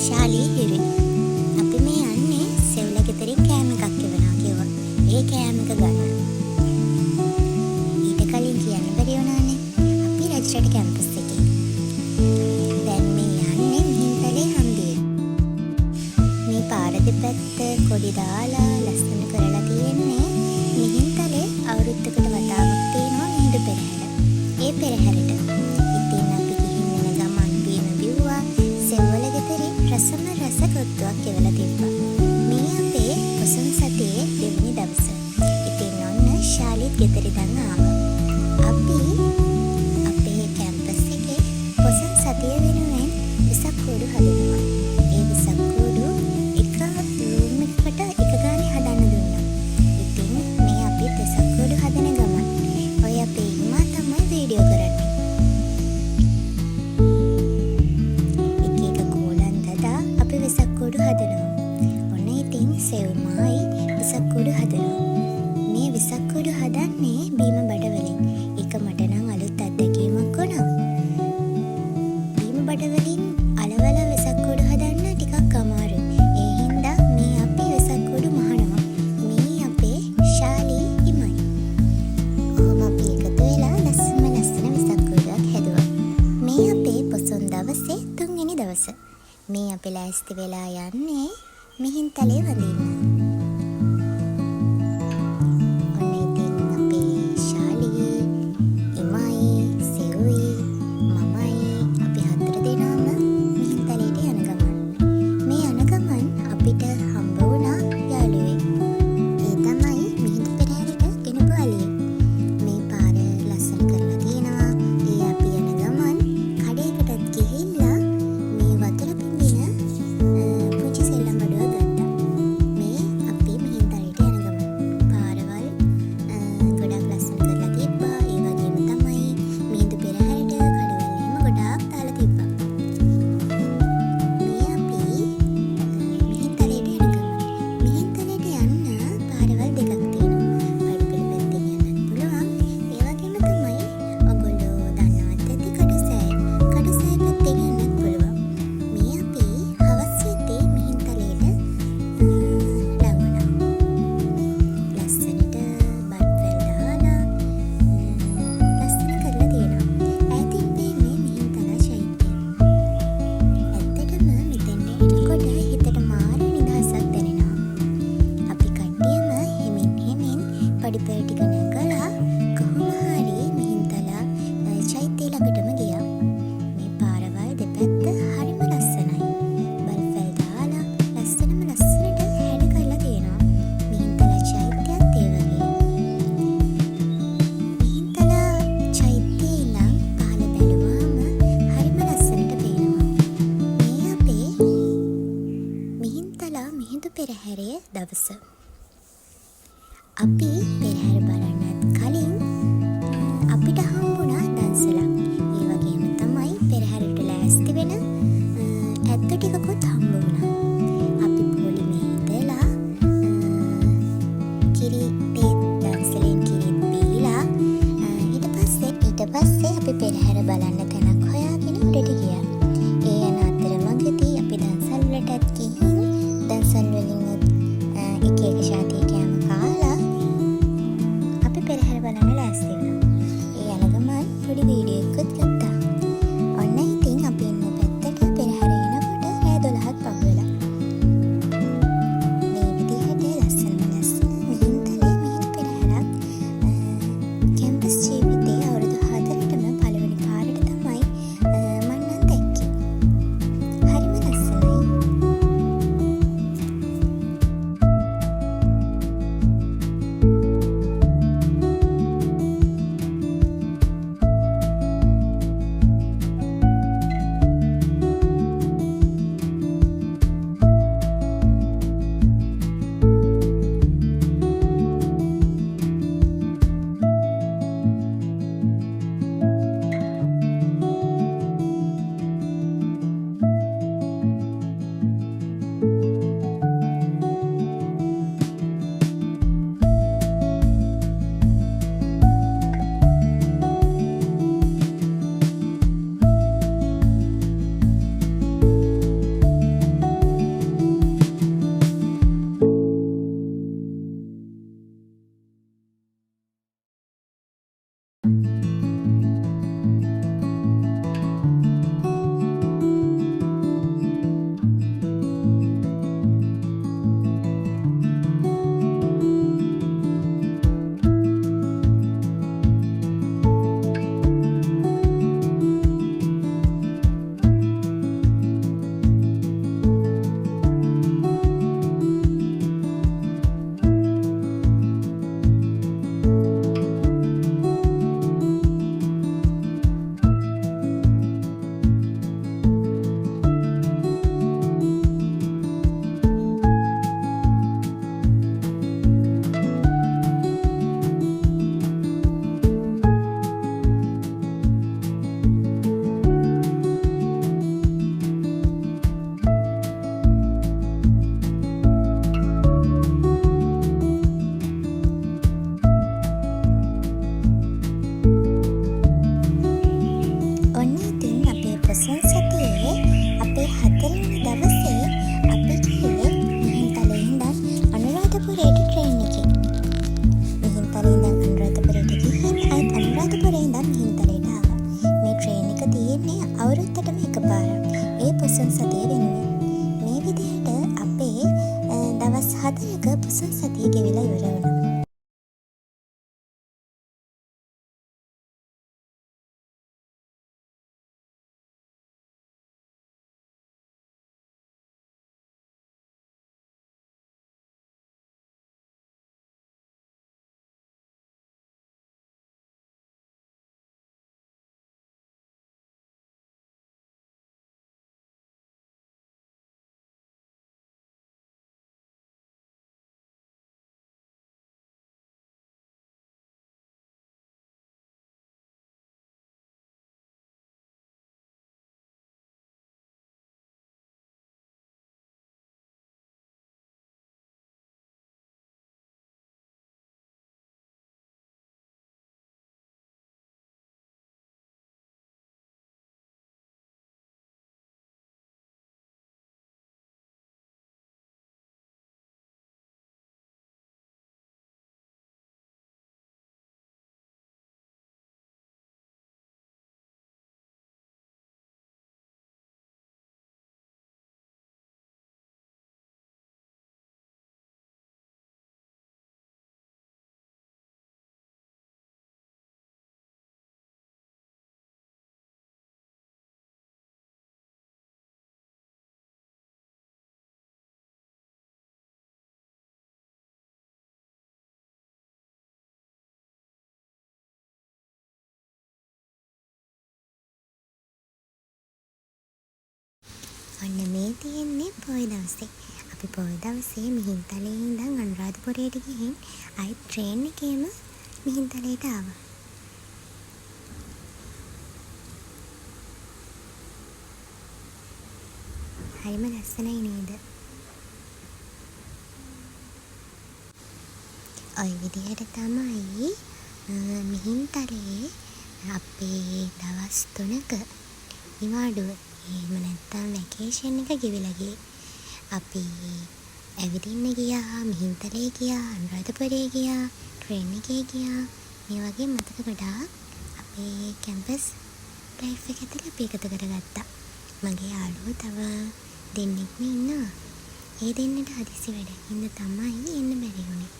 ශාලී හිරි. අපි මේ යන්නේ සෙවුල ගෙදරින් කෑම එකක් එවනවා කිව්වා. ඒ කෑම එක ගන්න. ඊට කලින් කියන්න බැරි වුණානේ. අපි රජරට කැම්පස් එකේ. දැන් මේ යන්නේ මිහින්තලේ හන්දියේ. මේ පාර දෙපැත්ත කොඩි දාලා ලස්සන කරලා තියෙන්නේ මිහින්තලේ අවුරුද්දකට වතාවක් තියෙනවා මිහිඳු පෙරහැර. ඒ පෙරහැරට ඉතින් අපි ගිහින් යන ගමන් බීම බිව්වා. සෙවුල ගෙදරින් රසම රස කොත්තුවක් එවලා තිබ්බා. මේ අපේ පොසොන් සතියේ දෙවෙනි දවස. ඉතින් ඔන්න ශාලිත් ගෙදර ඉඳන් ආවා. අපි අපේ කැම්පස් එකේ පොසොන් සතිය වෙනුවෙන් විසක් කූඩු හදනවා. ඒ විසක් කූඩු එක රූම් එකකට එක ගානේ හදන්න දුන්නා. ඉතින් මේ අපි විසක් කූඩු හදන ගමන් ඔය අපේ ඉම්මා තමයි වීඩියෝ කරන්නේ. එක එක කෝලන් දදා අපි විසක් කූඩු හදනවා. ඔන්න ඉතින් සෙව්මායි විසක් කූඩු හදනවා. මේ විසක් කූඩු හදන්නේ බීම බඩවලින්. ඒක මට නම් අලුත් අත්දැකීමක් වුණා. බීම බඩවලින් අලවල විසක් කූඩු හදන්න ටිකක් අමාරුයි. ඒ හින්දා මේ අපි විසක් කූඩු මහනවා. මේ අපේ ශාලී ඉමයි. කොහොම අපි එකතු වෙලා ලස්සන විසක් කූඩුවක් හැදුවා. මේ අපේ පොසොන් දවසේ 3 වෙනි දවස. මේ අපි ලෑස්ති වෙලා යන්නේ මිහින්තලේ වඳින්න. ඔන්න ඉතින් අපේ ශාලී, ඉමයි, සෙව්යි, මමයි අපි 4 දෙනාම මිහින්තලේට යන ගමන්. මේ යන ගමන් අපිට හම්බ වුණා යාළුවෙක්. ඒ තමයි මිහිඳු පෙරහැරට ගෙනපු අලියෙක්. මේ පාර ලස්සන කරලා තියෙනවා. ඒ අපි යන ගමන් කඩේකටත් ගිහිල්ලා මේ වතුර පිඹින පුංචි සෙල්ලම් බඩුව ගත්තා. මේ අපි මිහින්තලේට යන ගමන් පාරවල් ගොඩක් ලස්සන කරලා තිබ්බා. ඒ වගේම තමයි මිහිඳු පෙරහැරට කඩවල් එහෙම ගොඩාක් දාලා තිබ්බා. මේ අපි මිහින්තලේට යන ගමන්. මිහින්තලේට යන්න පාරවල් දෙකක් තියෙනවා. අඩුපිළි පැත්තෙන් යන්නත් පුළුවන්. ඒ වගේම තමයි ඔයගොල්ලෝ දන්නවත් ඇති කඩුසෑය. කඩුසෑය පැත්තෙන් යන්නත් පුළුවන්. මේ අපි හවස් වෙද්දී මිහින්තලේට ලඟ වුණා. ලස්සනට බත්වැල් දාලා ලස්සන කරලා තියෙනවා. ඈතින් පේන්නේ මිහින්තලා චෛත්‍යය. ඇත්තටම මෙතෙන් එනකොට හිතට මාර නිදහසක් දැනෙනවා. අපි කට්ටියම හෙමින් පඩිපෙළ ටික නැගලා කොහොම හරි මිහින්තලා චෛත්‍යය ළඟටම ගියා. මේ පාරවල් දෙපැත්ත හරිම ලස්සනයි. බල්ෆැල් දාලා ලස්සනට හැඩ කරලා තියෙනවා. මිහින්තලා චෛත්‍යයත් ඒ වගේ. මිහින්තලා චෛත්‍යයේ ඉඳන් පහළ බැලුවාම හරිම ලස්සනට පේනවා. මේ අපේ මිහින්තලා මිහිඳු පෙරහැරේ දවස. අපි පෙරහැර බලන්නත් කලින් අපිට හම්බුණා දන්සලක්. ඒ වගේම තමයි පෙරහැරට ලෑස්ති වෙන ඇත්තු ටිකකුත් හම්බ වුණා. අපි පොලිමේ ඉඳලා කිරි තේත් දන්සලෙන් කිරිත් බීලා ඊට පස්සේ අපි පෙරහැර බලන්න තැනක් හොයාගෙන උඩට ගියා. ඒ යන අතරමඟදී අපි දන්සල් වලටත් ගිහින් දන්සල් වලින් එක එක ශාතිය කෑම කාලා ඔන්න මේ තියෙන්නේ පොය දවසේ. අපි පොය දවසේ මිහින්තලේ ඉඳන් අනුරාධපුරයට ගිහින් ආයෙත් ට්‍රේන් එකේම මිහින්තලේට ආවා. හරිම ලස්සනයි නේද? ඔය විදිහට තමයි මිහින්තලේ අපේ දවස් 3ක නිවාඩුව එහෙම නැත්තම් වැකේෂන් එක ගෙවිලා ගියේ. අපි ඇවිදින්න ගියා, මිහින්තලේ ගියා, අනුරාධපුරේ ගියා, ට්‍රේන් එකේ ගියා. මේ වගේ මතක ගොඩාක් අපේ කැම්පස් ලයිෆ් එක ඇතුළේ අපි එකතු කරගත්තා. මගේ යාළුවෝ තව දෙන්නෙක්ම ඉන්නවා. ඒ දෙන්නට හදිසි වැඩකින්ද තමයි එන්න බැරි වුණේ.